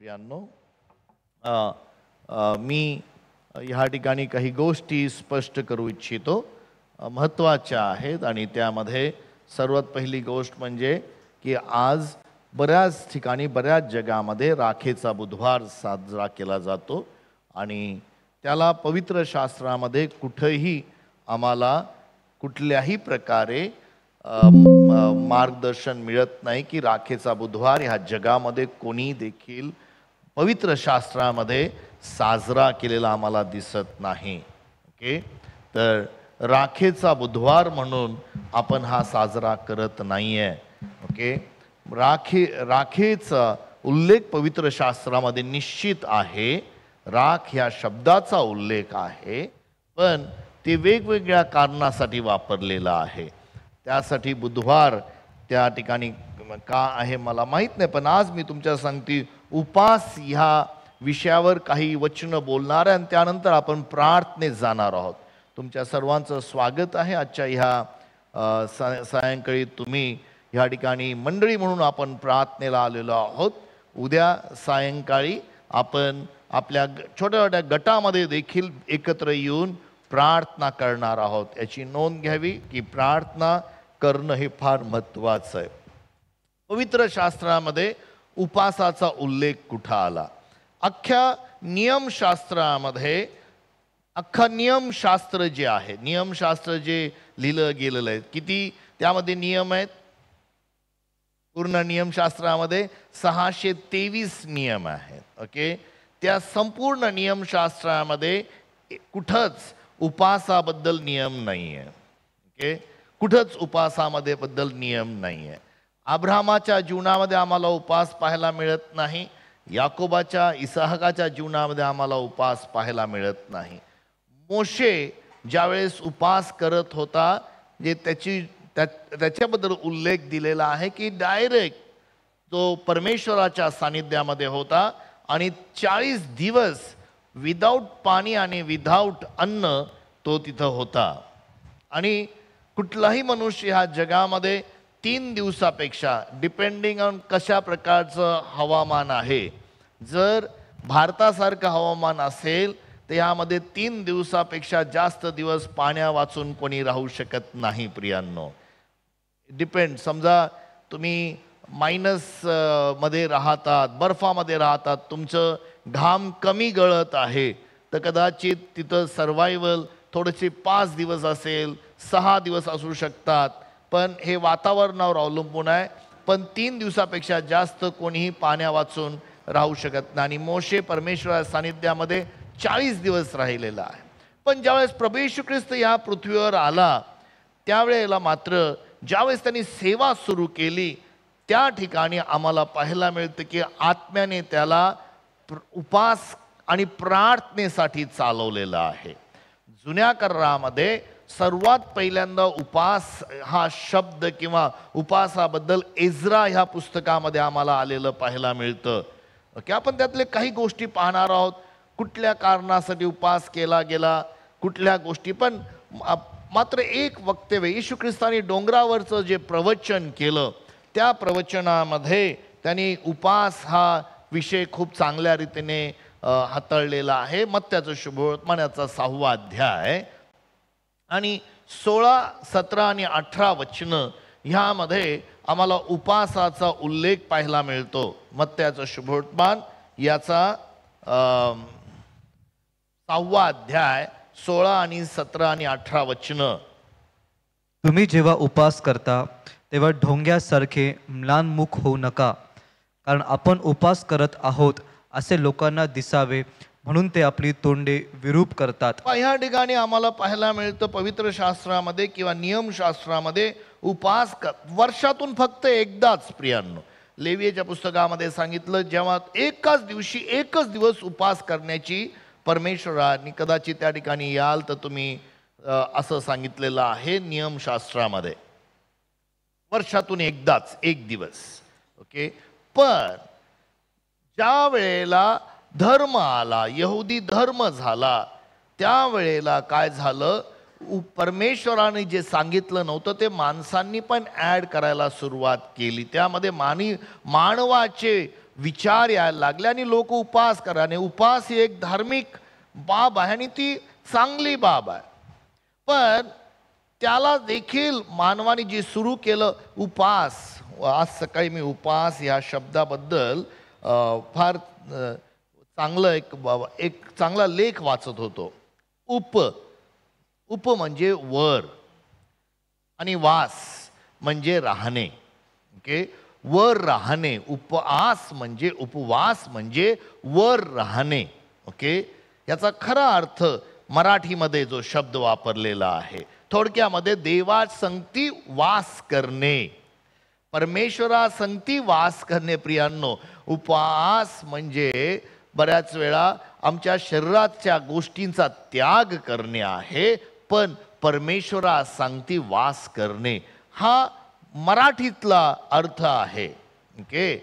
प्रियांनो, मी ह्या ठिकाणी काही गोष्टी स्पष्ट करू इच्छितो, महत्त्वाच्या आहेत. आणि त्यामध्ये सर्वात पहिली गोष्ट म्हणजे की आज बऱ्याच ठिकाणी बऱ्याच जगामध्ये राखेचा बुधवार साजरा केला जातो आणि त्याला पवित्र शास्त्रामध्ये कुठेही आम्हाला कुठल्याही प्रकारे मार्गदर्शन मिळत नाही की राखेचा बुधवार ह्या जगामध्ये कोणी देखील पवित्र शास्त्रामध्ये साजरा केलेला आम्हाला दिसत नाही. ओके, तर राखेचा बुधवार म्हणून आपण हा साजरा करत नाही आहे. ओके, राखेचा उल्लेख पवित्र शास्त्रामध्ये निश्चित आहे. राख ह्या शब्दाचा उल्लेख आहे, पण ते वेगवेगळ्या कारणासाठी वापरलेला आहे. त्यासाठी बुधवार त्या ठिकाणी का आहे मला माहीत नाही, पण आज मी तुमच्या सांगते उपास ह्या विषयावर काही वचनं बोलणार आहे आणि त्यानंतर आपण प्रार्थनेत जाणार आहोत. तुमच्या सर्वांचं स्वागत आहे आजच्या ह्या सायंकाळी. तुम्ही ह्या ठिकाणी मंडळी म्हणून आपण प्रार्थनेला आलेलो आहोत. उद्या सायंकाळी आपण आपल्या छोट्या छोट्या गटामध्ये देखील एकत्र येऊन प्रार्थना करणार आहोत. याची नोंद घ्यावी की प्रार्थना करणं हे फार महत्त्वाचं आहे. पवित्र शास्त्रामध्ये उपासाचा उल्लेख कुठं आला? अख्ख्या नियमशास्त्रामध्ये अख्खा नियमशास्त्र जे आहे, नियमशास्त्र जे लिहिलं गेलेलं आहे, किती त्यामध्ये नियम आहेत? पूर्ण नियमशास्त्रामध्ये 623 नियम आहेत. ओके, त्या संपूर्ण नियमशास्त्रामध्ये कुठंच उपासाबद्दल नियम नाही आहे. ओके, कुठंच उपासामध्ये बद्दल नियम नाही आहे. अब्राहमाच्या जीवनामध्ये आम्हाला उपास पाहायला मिळत नाही. याकोबाच्या इसहाकाच्या जीवनामध्ये आम्हाला उपास पाहायला मिळत नाही. मोशे ज्यावेळेस उपास करत होता, जे त्याच्याबद्दल उल्लेख दिलेला आहे की डायरेक्ट तो परमेश्वराच्या सानिध्यामध्ये होता आणि 40 दिवस विदाऊट पाणी आणि विदाऊट अन्न तो तिथं होता. आणि कुठलाही मनुष्य ह्या जगामध्ये 3 दिवसापेक्षा, डिपेंडिंग ऑन कशा प्रकारचं हवामान आहे, जर भारतासारखं हवामान असेल तर यामध्ये 3 दिवसापेक्षा जास्त दिवस पाण्या वाचून कोणी राहू शकत नाही. प्रियांनो, डिपेंड, समजा तुम्ही मध्ये राहतात, बर्फामध्ये राहतात, तुमचं घाम कमी गळत आहे, तर कदाचित तिथं सर्वायवल थोडेसे 5 दिवस असेल, 6 दिवस असू शकतात. पण हे वातावरणावर अवलंबून आहे. पण 3 दिवसापेक्षा जास्त कोणीही पाण्या वाचून राहू शकत नाही. आणि मोशे परमेश्वराच्या सानिध्यामध्ये 40 दिवस राहिलेला आहे. पण ज्यावेळेस प्रभू येशू ख्रिस्त या पृथ्वीवर आला, त्यावेळेला मात्र ज्यावेळेस त्यांनी सेवा सुरू केली, त्या ठिकाणी आम्हाला पाहायला मिळतं की आत्म्याने त्याला उपास आणि प्रार्थनेसाठी चालवलेलं आहे. जुन्या करारामध्ये सर्वात पहिल्यांदा उपास हा शब्द किंवा उपासाबद्दल एज्रा ह्या पुस्तकामध्ये आम्हाला आलेलं पाहायला मिळतं. की आपण त्यातले काही गोष्टी पाहणार आहोत, कुठल्या कारणासाठी उपास केला गेला, कुठल्या गोष्टी. पण मात्र एक वक्तव्य, येशू ख्रिस्ताने डोंगरावरचं जे प्रवचन केलं, त्या प्रवचनामध्ये त्यांनी उपास हा विषय खूप चांगल्या रीतीने हाताळलेला आहे. मत्त्याचं शुभवर्तमान याचा 6वा अध्याय आणि 16, 17 आणि 18 वचनं ह्यामध्ये आम्हाला उपासाचा उल्लेख पाहायला मिळतो. मत्त्याचं शुभवर्तमान याचा 6वा अध्याय 16 आणि 17 आणि 18 वचनं. तुम्ही जेव्हा उपास करता तेव्हा ढोंग्यासारखे म्लानमुख होऊ नका, कारण आपण उपास करत आहोत असे लोकांना दिसावे म्हणून ते आपली तोंडे विरूप करतात. ह्या ठिकाणी आम्हाला पाहायला मिळतं पवित्र शास्त्रामध्ये किंवा नियमशास्त्रामध्ये उपास वर्षातून फक्त एकदाच. प्रियांनो, लेवियाच्या पुस्तकामध्ये सांगितलं, जेव्हा एकच दिवस उपास करण्याची परमेश्वराने, कदाचित त्या ठिकाणी याल तर तुम्ही असं सांगितलेलं आहे नियमशास्त्रामध्ये, वर्षातून एकदाच एक दिवस. ओके, पण ज्या वेळेला धर्म आला, यहुदी धर्म झाला, त्यावेळेला काय झालं, परमेश्वराने जे सांगितलं नव्हतं ते माणसांनी पण ॲड करायला सुरुवात केली. त्यामध्ये मानवाचे विचार यायला लागले आणि लोक उपास करा. आणि उपास ही एक धार्मिक बाब आहे आणि ती चांगली बाब आहे. पण त्याला देखील मानवाने जे सुरू केलं उपास, आज सकाळी मी उपास या शब्दाबद्दल फार चांगलं एक चांगला लेख वाचत होतो. उप म्हणजे वर आणि वास म्हणजे राहणे. ओके, वर राहणे. उपवास म्हणजे उपवास म्हणजे वर राहणे. ओके, याचा खरा अर्थ मराठीमध्ये जो शब्द वापरलेला आहे थोडक्यामध्ये देवा संगती वास करणे, परमेश्वरा संगती वास करणे. प्रियांनो, उपवास म्हणजे बऱ्याच वेळा आमच्या शरीराच्या गोष्टींचा त्याग करणे आहे, पण परमेश्वरा संगती वास करणे हा मराठीतला अर्थ आहे. ओके,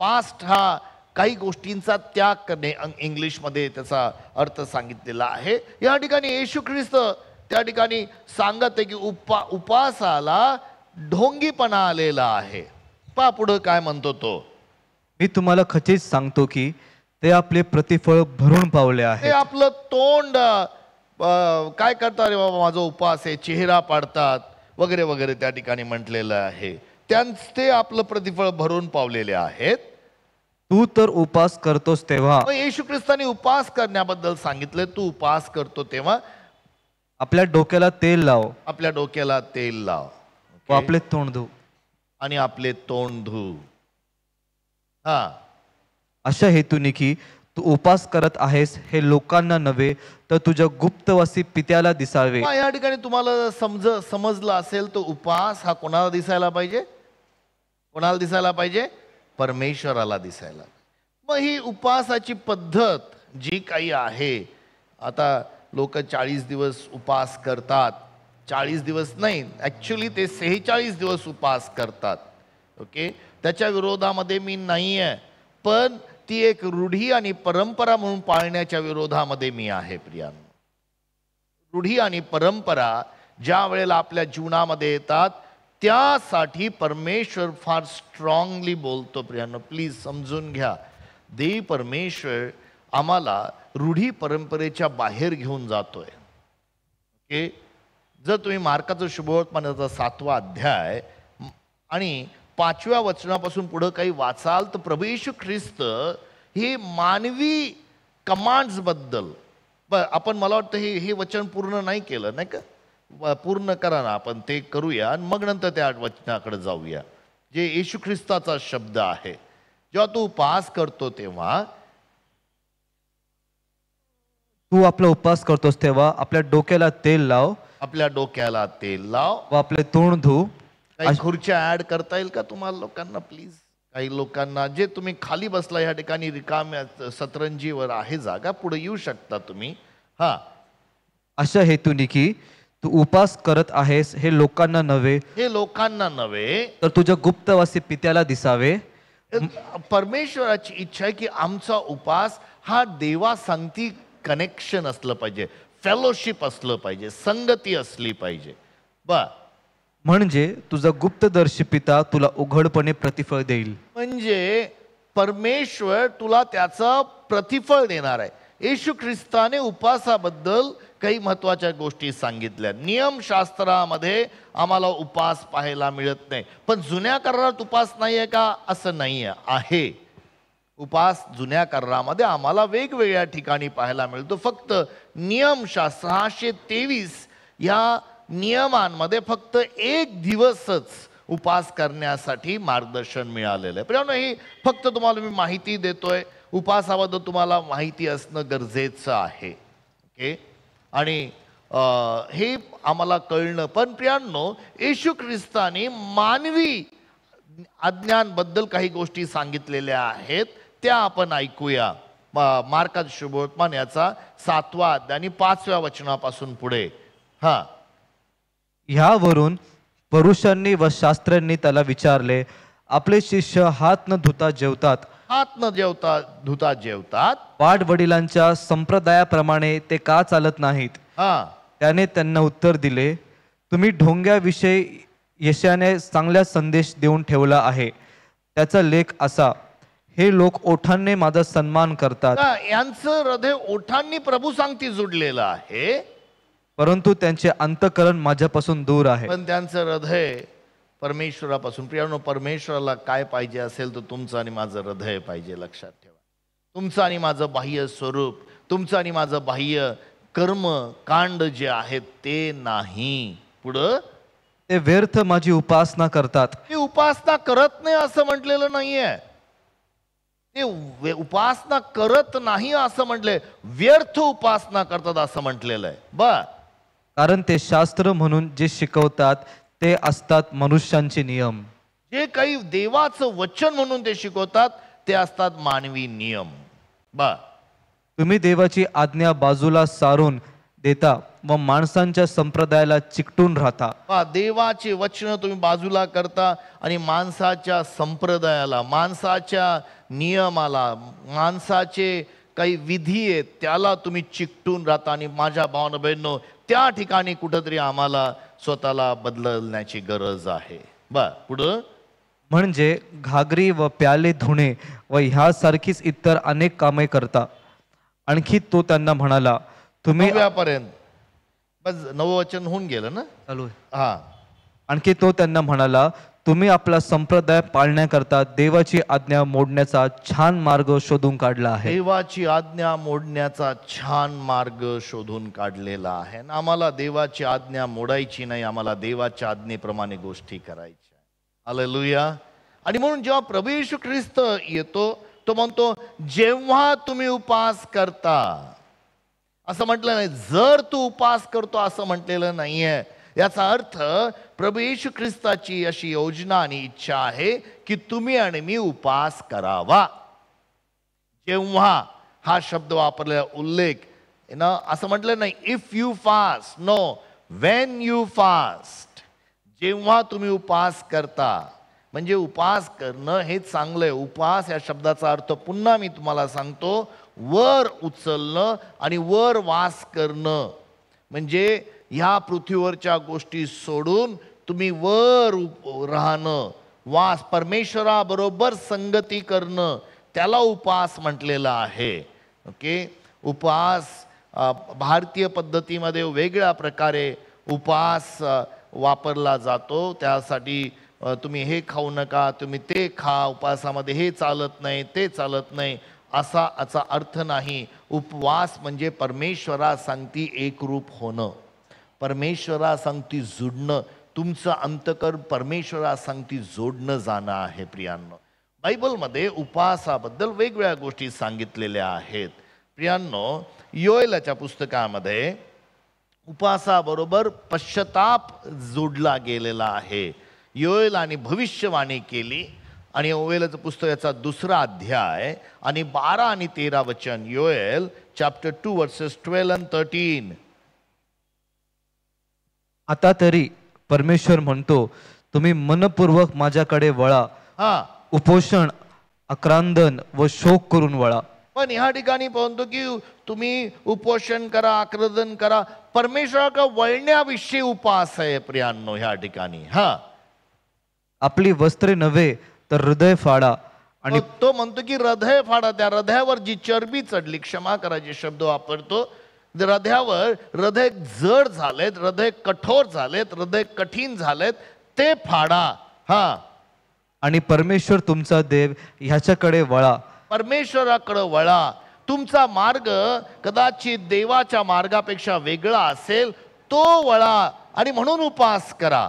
फास्ट हा काही गोष्टींचा त्याग करणे, इंग्लिशमध्ये त्याचा अर्थ सांगितलेला आहे. या ठिकाणी येशू ख्रिस्त त्या ठिकाणी सांगत आहे की उपासाला ढोंगीपणा आलेला आहे. पा पुढं काय म्हणतो तो, मी तुम्हाला खचित सांगतो की ते आपले प्रतिफळ भरून पावले ते आहे. आपलं तोंड काय करतात, रे बाबा माझा उपास आहे, चेहरा पाडतात वगैरे वगैरे त्या ठिकाणी म्हटलेलं आहे. ते आपलं प्रतिफळ भरून पावलेले आहेत. तू तर उपास करतोस तेव्हा येशू ख्रिस्ताने उपास करण्याबद्दल सांगितलं. तू उपास करतो तेव्हा आपल्या डोक्याला तेल लाव, आपल्या डोक्याला तेल लाव व आपले तोंड धु आणि आपले तोंड धु. हा, अशा हेतूने की तू उपास करत आहेस हे लोकांना नव्हे तर तुझ्या गुप्तवासी पित्याला दिसावे. या ठिकाणी तुम्हाला समजलं असेल तो उपास हा कोणाला दिसायला पाहिजे? कोणाला दिसायला पाहिजे? परमेश्वराला दिसायला. मग ही उपासाची पद्धत जी काही आहे, आता लोक 40 दिवस उपास करतात. 40 दिवस नाही, ॲक्च्युली ते 46 दिवस उपास करतात. ओके, त्याच्या विरोधामध्ये मी नाही आहे, पण ती एक रूढी आणि परंपरा म्हणून पाळण्याच्या विरोधामध्ये मी आहे. प्रियांनो, रूढी आणि परंपरा ज्या वेळेला आपल्या जीवनामध्ये येतात त्यासाठी परमेश्वर फार स्ट्रॉंगली बोलतो. प्रियांनो, प्लीज समजून घ्या. देव परमेश्वर आम्हाला रूढी परंपरेच्या बाहेर घेऊन जातोय. ओके, जर तुम्ही मार्काचं शुभवर्तमानाचा 7वा अध्याय आणि 5व्या वचनापासून पुढे काही वाचाल तर प्रभू येशू ख्रिस्त हे मानवी कमांड्स बद्दल आपण, मला वाटतं हे वचन पूर्ण नाही केलं नाही का? पूर्ण करा ना, आपण ते करूया आणि मग नंतर त्या वचनाकडे जाऊया जे येशू ख्रिस्ताचा शब्द आहे. जेव्हा तू उपास करतो तेव्हा, तू आपला उपवास करतोस तेव्हा आपल्या डोक्याला तेल लाव, आपल्या डोक्याला तेल लाव व आपले तोंड धु. काही खुर्च्या ऍड करता येईल का तुम्हाला लोकांना? प्लीज, काही लोकांना जे तुम्ही खाली बसला या ठिकाणी रिकाम्या सतरंजीवर आहे जागा, पुढे येऊ शकता तुम्ही. हा, अशा हेतूने की तू उपास करत आहेस हे लोकांना नव्हे तर तुझ्या गुप्तवासी पित्याला दिसावे. परमेश्वराची इच्छा आहे की आमचा उपास हा देवा संगती कनेक्शन असलं पाहिजे, फेलोशिप असलं पाहिजे, संगती असली पाहिजे. म्हणजे तुझा गुप्तदर्शी पिता तुला उघडपणे प्रतिफळ देईल. म्हणजे परमेश्वर तुला त्याचं प्रतिफळ देणार आहे. येशू ख्रिस्ताने उपासाबद्दल काही महत्वाच्या गोष्टी सांगितल्या. नियमशास्त्रामध्ये आम्हाला उपास पाहायला मिळत नाही, पण जुन्या करारात उपास नाही आहे का? असं नाही आहे. उपास जुन्या करारामध्ये आम्हाला वेगवेगळ्या ठिकाणी पाहायला मिळतो. फक्त नियमशास्त्र 623 या नियमांमध्ये फक्त एक दिवसच उपास करण्यासाठी मार्गदर्शन मिळालेलं आहे. पण ही फक्त तुम्हाला मी माहिती देतोय. उपासाबद्दल तुम्हाला माहिती असणं गरजेचं आहे. ओके, आणि हे आम्हाला कळणं. पण प्रियांनो, येशू ख्रिस्ताने मानवी अज्ञानबद्दल काही गोष्टी सांगितलेल्या आहेत, त्या आपण ऐकूया. मार्काचं शुभवर्तमान याचा 7वा अध्याय आणि 5व्या वचनापासून पुढे. हा, ह्यावरून पुरुषांनी व शास्त्रांनी त्याला विचारले, आपले शिष्य हात न धुता जेवतात, हात न धुता जेवतात, पाठ वडिलांच्या संप्रदायाप्रमाणे ते का चालत नाहीत? त्याने त्यांना उत्तर दिले, तुम्ही ढोंग्याविषयी यशाने चांगला संदेश देऊन ठेवला आहे. त्याचा लेख असा, हे लोक ओठांनी माझा सन्मान करतात, यांचं हृदय ओठांनी प्रभू सांगती जुडलेलं आहे, परंतु त्यांचे अंतःकरण माझ्यापासून दूर आहे. पण त्यांचं हृदय परमेश्वरापासून. प्रियानो, परमेश्वराला काय पाहिजे असेल तर तुमचं आणि माझं हृदय पाहिजे. लक्षात ठेवा, तुमचं आणि माझं बाह्य स्वरूप, तुमचं आणि माझं बाह्य कर्म कांड जे आहेत ते नाही. पुढं, ते व्यर्थ माझी उपासना करतात. ते उपासना करत नाही असं म्हटलेलं नाहीये. ते उपासना करत नाही असं म्हटलंय, व्यर्थ उपासना करतात असं म्हटलेलं आहे. कारण ते शास्त्र म्हणून जे शिकवतात ते असतात मनुष्यांचे नियम. जे काही देवाचं वचन म्हणून ते शिकवतात ते असतात मानवी नियम. तुम्ही देवाची आज्ञा बाजूला सारून देता व माणसांच्या संप्रदायाला चिकटून राहता. देवाचे वचन तुम्ही बाजूला करता आणि माणसाच्या संप्रदायाला, माणसाच्या नियमाला, माणसाचे काही विधी आहेत त्याला तुम्ही चिकटून राहता. आणि माझ्या भावना बहिणींनो, त्या ठिकाणी कुठंतरी आम्हाला स्वतःला बदलण्याची गरज आहे. पुढं, म्हणजे घागरी व प्याले धुणे व ह्यासारखीच इतर अनेक कामे करता. आणखी तो त्यांना म्हणाला, तुम्ही पर्यंत बस, नववचन होऊन गेलं ना, चालू आहे. आणखी तो त्यांना म्हणाला, तुम्ही आपला संप्रदाय पाळण्याकरता देवाची आज्ञा मोडण्याचा छान मार्ग शोधून काढला आहे. देवाची आज्ञा मोडण्याचा छान मार्ग शोधून काढलेला आहे. आम्हाला देवाची आज्ञा मोडायची नाही, आम्हाला देवाच्या आज्ञेप्रमाणे गोष्टी करायच्या. हालेलुया. आणि म्हणून जेव्हा प्रभू येशू ख्रिस्त येतो तो म्हणतो, जेव्हा तुम्ही उपास करता, असं म्हटलं नाही. जर तू उपास करतो असं म्हटलेलं नाहीये. याचा अर्थ प्रभू येशू ख्रिस्ताची अशी योजना आणि इच्छा आहे की तुम्ही आणि मी उपास करावा. जेव्हा हा शब्द वापरलेला उल्लेख ना, असं म्हटलं नाही if you fast, no, when you fast. जेव्हा तुम्ही उपास करता, म्हणजे उपास करणं हे चांगलं आहे. उपास या शब्दाचा अर्थ पुन्हा मी तुम्हाला सांगतो, वर उचलणं आणि वर वास करणं. म्हणजे ह्या पृथ्वीवरच्या गोष्टी सोडून तुम्ही वर राहणं, वास, परमेश्वराबरोबर संगती करणं, त्याला उपास म्हटलेला आहे. ओके. उपास भारतीय पद्धतीमध्ये वेगळ्या प्रकारे उपास वापरला जातो. त्यासाठी तुम्ही हे खाऊ नका, तुम्ही ते खा, उपवासामध्ये हे चालत नाही, ते चालत नाही, असा याचा अर्थ नाही. उपवास म्हणजे परमेश्वरा सांगती एकरूप होणं, परमेश्वरा सांगती जुडणं, तुमचं अंतःकरण परमेश्वरा सांगती जोडणं जाणं आहे. प्रियांनो, बायबलमध्ये उपवासाबद्दल वेगवेगळ्या गोष्टी सांगितलेल्या आहेत. प्रियांनो, योएलाच्या पुस्तकामध्ये उपवासाबरोबर पश्चाताप जोडला गेलेला आहे. योएलाने भविष्यवाणी केली आणि योएलाचं पुस्तक याचा 2रा अध्याय आणि 12 आणि 13 वचन. Joel chapter 2 verses 12 and 13. आता तरी परमेश्वर म्हणतो, तुम्ही मनपूर्वक माझ्याकडे वळा, उपोषण, आक्रंदन व शोक करून वळा. पण ह्या ठिकाणी पाहतो की तुम्ही उपोषण करा, आक्रंदन करा, परमेश्वराकडे वळण्याविषयी उपास आहे. प्रियांनो, ह्या ठिकाणी आपली वस्त्रे नव्हे तर हृदय फाडा. आणि तो म्हणतो की हृदय फाडा. त्या हृदयावर जी चरबी चढली, क्षमा करायचे शब्द वापरतो, हृदयावर हृदय जड झालेत, हृदय कठोर झालेत, हृदय कठीण झालेत, ते फाडा. आणि परमेश्वर तुमचा देव ह्याच्याकडे वळा, परमेश्वराकडे वळा. तुमचा मार्ग कदाचित देवाच्या मार्गापेक्षा वेगळा असेल, तो वळा आणि म्हणून उपास करा.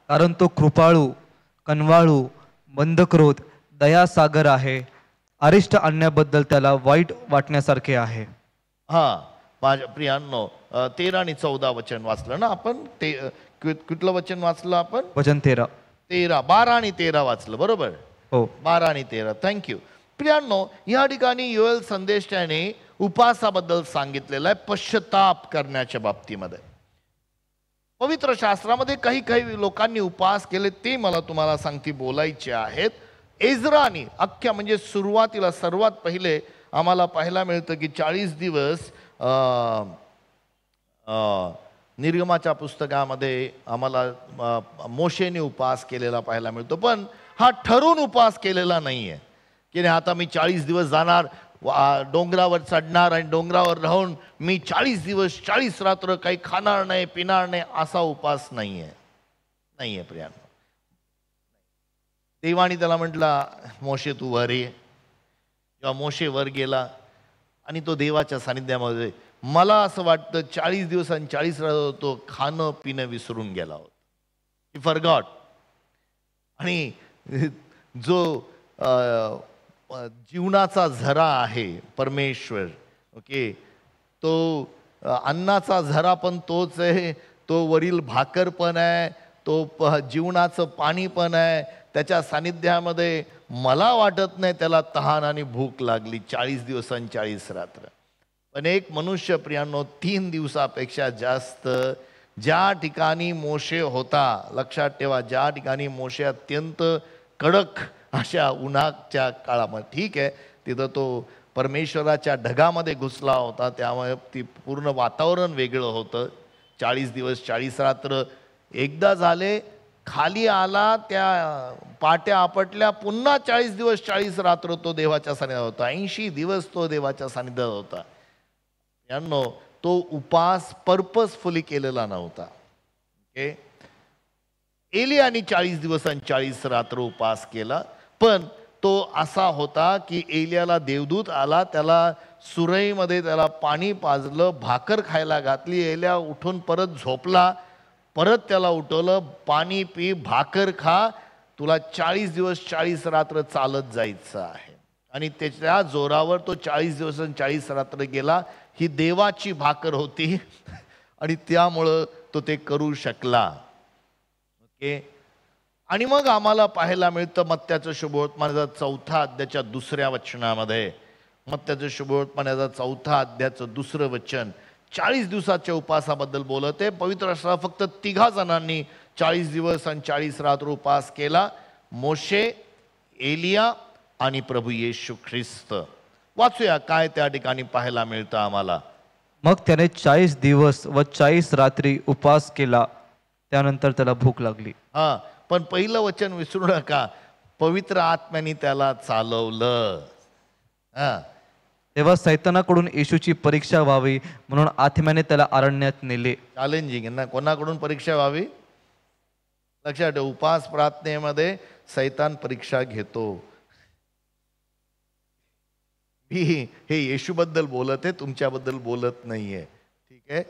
कारण तो कृपाळू, कनवाळू, मंदक्रोध, दयासागर आहे. अरिष्ट आणण्याबद्दल त्याला वाईट वाटण्यासारखे आहे. माझ्या प्रियांनो, 13 आणि 14 वचन वाचलं ना आपण. ते कुठलं वचन वाचलं आपण? वचन 13, 12 आणि 13 वाचलं, बरोबर? हो, 12 आणि 13. थँक्यू. प्रियांनो, या ठिकाणी योएल संदेश त्याने उपासाबद्दल सांगितलेला आहे, पश्चाताप करण्याच्या बाबतीमध्ये. पवित्र शास्त्रामध्ये काही काही लोकांनी उपास केले, ते मला तुम्हाला सांगती बोलायचे आहेत. एज्रानी अख्ख्या म्हणजे सुरुवातीला सर्वात पहिले आम्हाला पाहायला मिळतं की 40 दिवस निर्गमाच्या पुस्तकामध्ये आम्हाला मोशेने उपास केलेला पाहायला मिळतो. पण हा ठरून उपास केलेला नाहीये. की नाही आता मी 40 दिवस जाणार, डोंगरावर चढणार आणि डोंगरावर राहून मी 40 दिवस 40 रात्र काही खाणार नाही पिणार नाही, असा उपास नाहीये. नाहीये प्रियांनो. देवाने त्याला म्हटला, मोशे तू वर ये. जेव्हा मोशे वर गेला आणि तो देवाच्या सानिध्यामध्ये, मला असं वाटतं 40 दिवस आणि 40 रात्र तो खाणं पिणं विसरून गेला होता. ही फॉरगॉट. आणि जो जीवनाचा झरा आहे परमेश्वर, ओके, तो अन्नाचा झरा पण तोच आहे, तो वरील भाकर पण आहे, तो जीवनाचं पाणी पण आहे. त्याच्या सानिध्यामध्ये मला वाटत नाही त्याला तहान आणि भूक लागली 40 दिवस आणि 40 रात्र. पण एक मनुष्य प्रियांनो 3 दिवसापेक्षा जास्त ज्या ठिकाणी मोशे होता, लक्षात ठेवा, ज्या ठिकाणी मोशे अत्यंत कडक अशा उन्हाच्या काळामध्ये, ठीक आहे तिथं तो परमेश्वराच्या ढगामध्ये घुसला होता, त्यामुळे ती पूर्ण वातावरण वेगळं होतं. 40 दिवस 40 रात्र एकदा झाले, खाली आला, त्या पाट्या आपटल्या, पुन्हा 40 दिवस 40 रात्र तो देवाच्या सानिध्यात होता. 80 दिवस तो देवाच्या सानिध्यात होता. यांनो तो उपास पर्पजफुली केलेला नव्हता. ओके, एलियाने 40 दिवस आणि 40 रात्र उपास केला, पण तो असा होता की एलियाला देवदूत आला, त्याला सुरईमध्ये त्याला पाणी पाजलं, भाकर खायला घातली, एलिया उठून परत झोपला, परत त्याला उठवलं, पाणी पी, भाकर खा, तुला 40 दिवस 40 रात्र चालत जायचं आहे. आणि त्याच्या जोरावर तो 40 दिवस आणि 40 रात्र गेला. ही देवाची भाकर होती आणि त्यामुळं तो ते करू शकला. ओके, आणि मग आम्हाला पाहायला मिळतं मत्त्याचं शुभवर्तमानाचा 4 अध्यायाच्या 2 वचनामध्ये, मत्त्याचं शुभवर्तमानाचा 4 अध्यायाचं 2 वचन 40 दिवसाच्या उपासाबद्दल बोलत आहे. पवित्र शास्त्रात फक्त 3 जणांनी 40 दिवस आणि 40 रात्र उपास केला, मोशे, एलिया आणि प्रभू येशू ख्रिस्त. वाचूया काय त्या ठिकाणी पाहायला मिळतं आम्हाला. मग त्याने 40 दिवस व 40 रात्री उपास केला, त्यानंतर त्याला भूक लागली. हा, पण पहिलं वचन विसरू नका, पवित्र आत्म्याने त्याला चालवलं. हा, तेव्हा सैतानाकडून येशूची परीक्षा व्हावी म्हणून आत्म्याने त्याला अरण्यात नेले. चॅलेंजिंग ना, कोणाकडून परीक्षा व्हावी? लक्षात ठेव, उपास प्रार्थनेमध्ये सैतान परीक्षा घेतो. मी हे येशूबद्दल बोलत आहे, तुमच्याबद्दल बोलत नाहीये, ठीक आहे?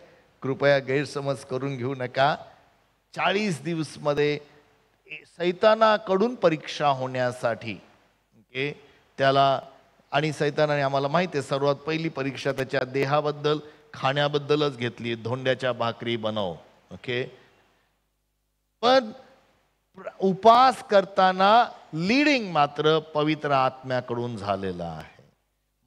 कृपया गैरसमज करून घेऊ नका. 40 दिवस मध्ये सैतानाकडून परीक्षा होण्यासाठी, ओके, त्याला, आणि सैतानाने आम्हाला माहिती आहे सर्वात पहिली परीक्षा त्याच्या देहाबद्दल, खाण्याबद्दलच घेतली, धोंड्याच्या भाकरी बनव. ओके, पण उपास करताना लीडिंग मात्र पवित्र आत्म्याकडून झालेलं आहे,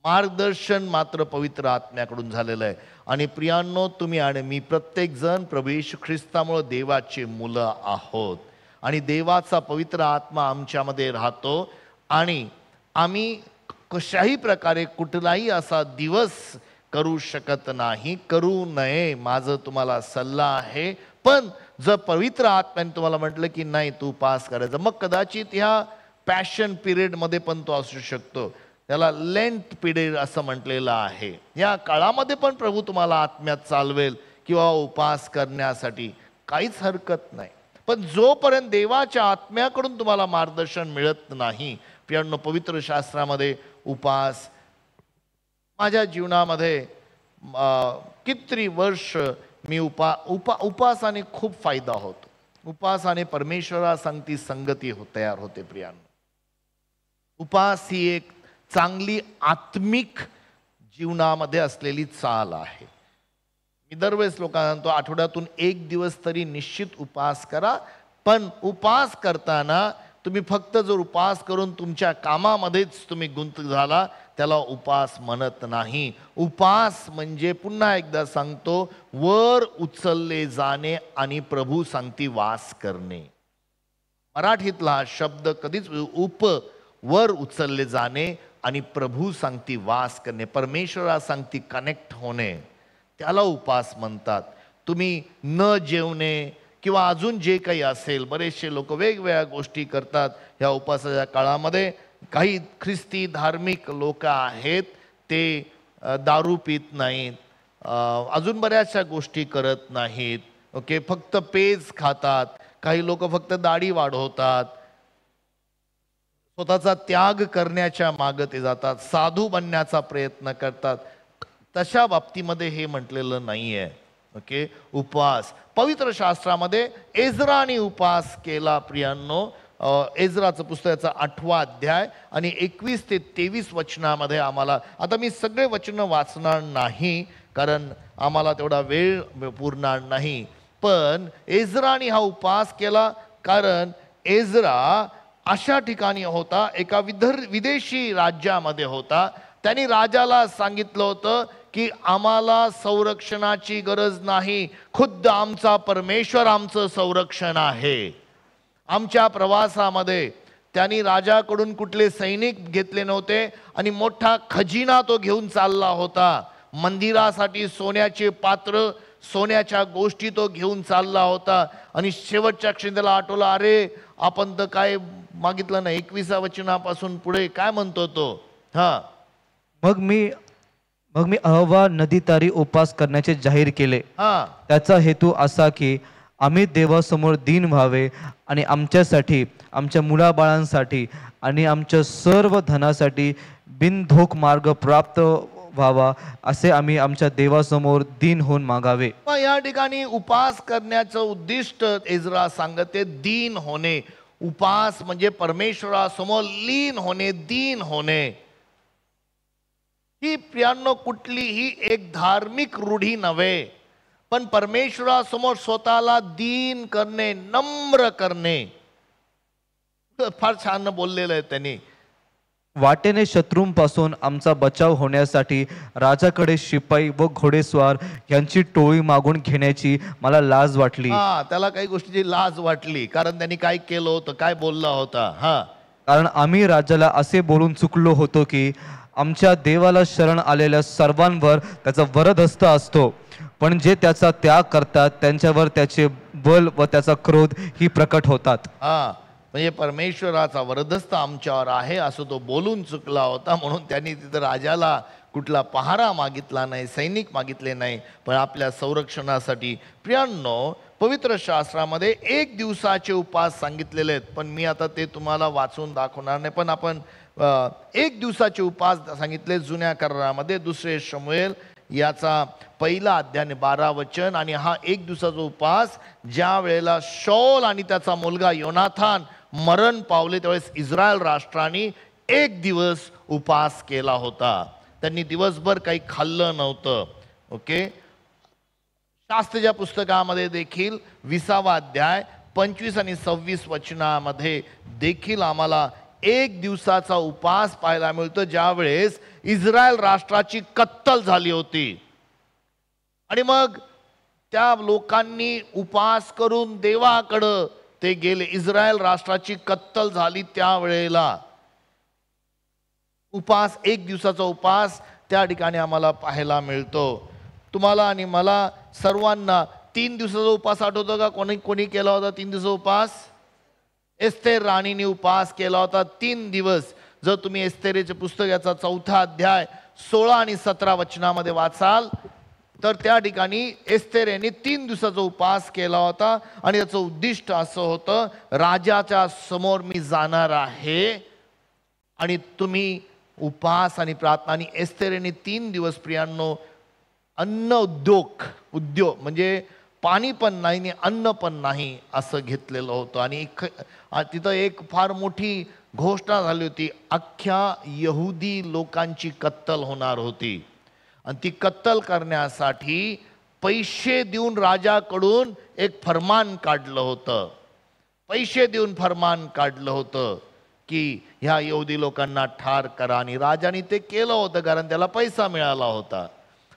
मार्गदर्शन मात्र पवित्र आत्म्याकडून झालेलं आहे. आणि प्रियांनो, तुम्ही आणि मी प्रत्येक जण प्रभू येशू ख्रिस्तामुळे देवाची मुलं आहोत आणि देवाचा पवित्र आत्मा आमच्यामध्ये राहतो. आणि आम्ही कशाही प्रकारे कुठलाही असा दिवस करू शकत नाही, करू नये, माझं तुम्हाला सल्ला आहे. पण जर पवित्र आत्म्याने तुम्हाला म्हटलं की नाही तू उपास करायचा, मग कदाचित ह्या पॅशन पिरियडमध्ये पण तो असू शकतो, त्याला लेंट पिरियड असं म्हटलेलं आहे. या काळामध्ये पण प्रभू तुम्हाला आत्म्यात चालवेल किंवा उपास करण्यासाठी, काहीच हरकत नाही. पण जोपर्यंत देवाच्या आत्म्याकडून तुम्हाला मार्गदर्शन मिळत नाही, प्रियांनो, पवित्र शास्त्रामध्ये उपास, माझ्या जीवनामध्ये कितीतरी वर्ष मी उपासाने खूप फायदा होतो. उपासाने परमेश्वरासंगती संगती तयार होते. प्रियांनो, उपास ही एक चांगली आत्मिक जीवनामध्ये असलेली चाल आहे. मी दरवेळेस लोकांना सांगतो, आठवड्यातून 1 दिवस तरी निश्चित उपास करा. पण उपास करताना तुम्ही फक्त जर उपास करून तुमच्या कामामध्येच तुम्ही गुंत झाला, त्याला उपास म्हणत नाही. उपास म्हणजे, पुन्हा एकदा सांगतो, वर उचलले जाणे आणि प्रभू सांगती वास करणे. मराठीतला हा शब्द कधीच वर उचलले जाणे आणि प्रभू सांगती वास करणे, परमेश्वरा सांगती कनेक्ट होणे, त्याला उपास म्हणतात. तुम्ही न जेवणे किंवा अजून जे काही असेल, बरेचसे लोक वेगवेगळ्या गोष्टी करतात ह्या उपासाच्या काळामध्ये. काही ख्रिस्ती धार्मिक लोक आहेत ते दारू पित नाहीत, अजून बऱ्याचशा गोष्टी करत नाहीत. ओके, फक्त पेज खातात. काही लोक फक्त दाढी वाढवतात, स्वतःचा त्याग करण्याच्या मागे ते जातात, साधू बनण्याचा प्रयत्न करतात. तशा बाबतीमध्ये हे म्हटलेलं नाहीये. ओके, उपवास पवित्र शास्त्रामध्ये एज्राने उपवास केला प्रियांनो. एज्राचं पुस्तकाचा 8वा अध्याय आणि 21 ते 23 वचनामध्ये आम्हाला, आता मी सगळे वचन वाचणार नाही कारण आम्हाला तेवढा वेळ पुरणार नाही, पण एज्राने हा उपवास केला कारण एज्रा अशा ठिकाणी होता, एका विदेशी राज्यामध्ये होता. त्यांनी राजाला सांगितलं होतं की आम्हाला संरक्षणाची गरज नाही, खुद्द आमचा परमेश्वर आमचं संरक्षण आहे. आमच्या प्रवासामध्ये त्यांनी राजाकडून कुठले सैनिक घेतले नव्हते आणि मोठा खजिना तो घेऊन चालला होता. मंदिरासाठी सोन्याचे पात्र, सोन्याच्या गोष्टी तो घेऊन चालला होता. आणि शेवटच्या क्षणी त्याला आठवलं, अरे आपण तर काय मागितलं ना. 21व्या वचनापासून पुढे काय म्हणतो तो? मग मी अहवा नदीतारी उपवास करण्याचे जाहीर केले. त्याचा हेतू असा की आम्ही देवासमोर दीन व्हावे आणि आमच्यासाठी, आमच्या मुलाबाळांसाठी आणि आमच्या सर्व धनासाठी बिनधोक मार्ग प्राप्त व्हावा, असे आम्ही आमच्या देवासमोर दीन होऊन मागावे. या ठिकाणी उपवास करण्याचं उद्दिष्ट एज्रा सांगते, दीन होणे. उपवास म्हणजे परमेश्वरासमोर लीन होणे, दीन होणे. ही प्रियांनो कुठलीही एक धार्मिक रूढी नव्हे, पण परमेश्वरासमोर स्वतःला दीन करणे, नम्र करणे. फार छान बोललेलं आहे त्यांनी. वाटेने शत्रूंपासून आमचा बचाव होण्यासाठी राजाकडे शिपाई व घोडेस्वार यांची टोळी मागून घेण्याची मला लाज वाटली. त्याला काही गोष्टीची लाज वाटली, कारण त्यांनी काय केलं होतं, काय बोलला होता. कारण आम्ही राजाला असे बोलून चुकलो होतो की आमच्या देवाला शरण आलेल्या सर्वांवर त्याचा वरदहस्त असतो, पण जे त्याचा त्याग करतात त्यांच्यावर त्याचे बल व त्याचा क्रोध ही प्रकट होतात. म्हणजे परमेश्वराचा वरदहस्त आमच्यावर आहे असं तो बोलून चुकला होता. म्हणून त्यांनी तिथं राजाला कुठला पहारा मागितला नाही, सैनिक मागितले नाही, पण आपल्या संरक्षणासाठी. प्रियांनो, पवित्र शास्त्रामध्ये 1 दिवसाचे उपवास सांगितलेले आहेत, पण मी आता ते तुम्हाला वाचून दाखवणार नाही. पण आपण 1 दिवसाचे उपवास सांगितले जुन्या करारामध्ये. 2 शमूएल याचा 1 अध्याय 12 वचन. आणि हा 1 दिवसाचा उपवास ज्या वेळेला शौल आणि त्याचा मुलगा योनाथान मरण पावले त्यावेळेस इस्रायल राष्ट्राने 1 दिवस उपवास केला होता. त्यांनी दिवसभर काही खाल्लं नव्हतं. ओके, शास्त्राच्या पुस्तकामध्ये देखील 20वा अध्याय 25 आणि 26 वचनामध्ये देखील आम्हाला 1 दिवसाचा उपवास पाहायला मिळतो, ज्या वेळेस इस्रायल राष्ट्राची कत्तल झाली होती. आणि मग त्या लोकांनी उपवास करून देवाकडं ते गेले. इस्रायल राष्ट्राची कत्तल झाली त्यावेळेला उपवास, 1 दिवसाचा उपवास त्या ठिकाणी आम्हाला पाहायला मिळतो. तुम्हाला आणि मला सर्वांना 3 दिवसाचा उपवास आठवतो का? कोणी केला होता 3 दिवसाचा उपवास? एस्तेर राणीने उपवास केला होता 3 दिवस. जर तुम्ही एस्तेरेचे पुस्तक याचा 4था अध्याय 16 आणि 17 वचनामध्ये वाचाल तर त्या ठिकाणी एस्तेर यांनी 3 दिवसाचा उपवास केला होता. आणि याचं उद्दिष्ट असं होतं, राजाच्या समोर मी जाणार आहे आणि तुम्ही उपवास आणि प्रार्थना. आणि एस्तेर यांनी 3 दिवस प्रियांनो अन्न उद्योग म्हणजे पाणी पण नाही आणि अन्न पण नाही असं घेतलेलं होतं. आणि तिथं एक फार मोठी घोषणा झाली होती, अख्ख्या यहुदी लोकांची कत्तल होणार होती. आणि ती कत्तल करण्यासाठी पैसे देऊन राजाकडून एक फरमान काढलं होतं. पैसे देऊन फरमान काढलं होतं की ह्या यहुदी लोकांना ठार करा. आणि राजाने ते केलं होतं कारण त्याला पैसा मिळाला होता.